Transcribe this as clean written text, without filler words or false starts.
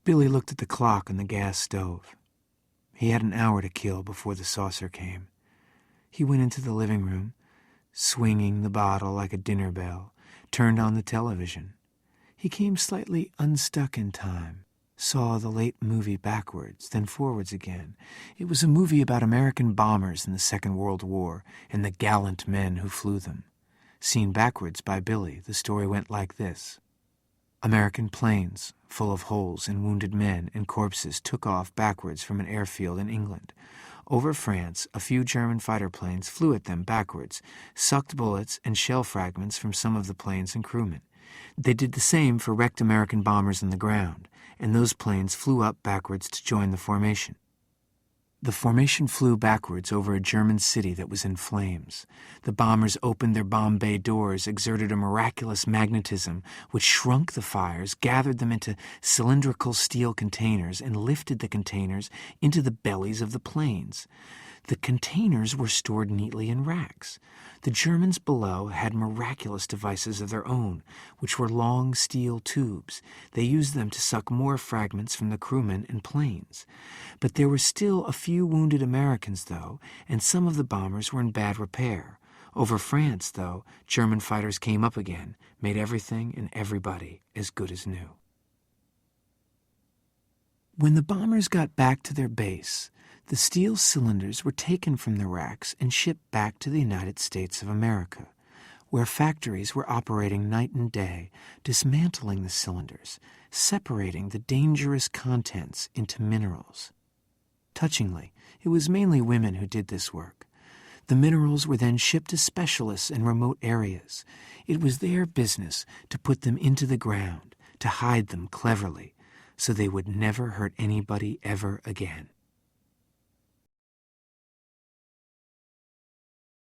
Billy looked at the clock on the gas stove. He had an hour to kill before the saucer came. He went into the living room, swinging the bottle like a dinner bell, turned on the television. He came slightly unstuck in time, saw the late movie backwards, then forwards again. It was a movie about American bombers in the Second World War and the gallant men who flew them. Seen backwards by Billy, the story went like this. American planes, full of holes and wounded men and corpses, took off backwards from an airfield in England. Over France, a few German fighter planes flew at them backwards, sucked bullets and shell fragments from some of the planes and crewmen. They did the same for wrecked American bombers on the ground, and those planes flew up backwards to join the formation. The formation flew backwards over a German city that was in flames. The bombers opened their bomb bay doors, exerted a miraculous magnetism which shrunk the fires, gathered them into cylindrical steel containers, and lifted the containers into the bellies of the planes. The containers were stored neatly in racks. The Germans below had miraculous devices of their own, which were long steel tubes. They used them to suck more fragments from the crewmen and planes. But there were still a few wounded Americans, though, and some of the bombers were in bad repair. Over France, though, German fighters came up again, made everything and everybody as good as new. When the bombers got back to their base, the steel cylinders were taken from the racks and shipped back to the United States of America, where factories were operating night and day, dismantling the cylinders, separating the dangerous contents into minerals. Touchingly, it was mainly women who did this work. The minerals were then shipped to specialists in remote areas. It was their business to put them into the ground, to hide them cleverly, so they would never hurt anybody ever again.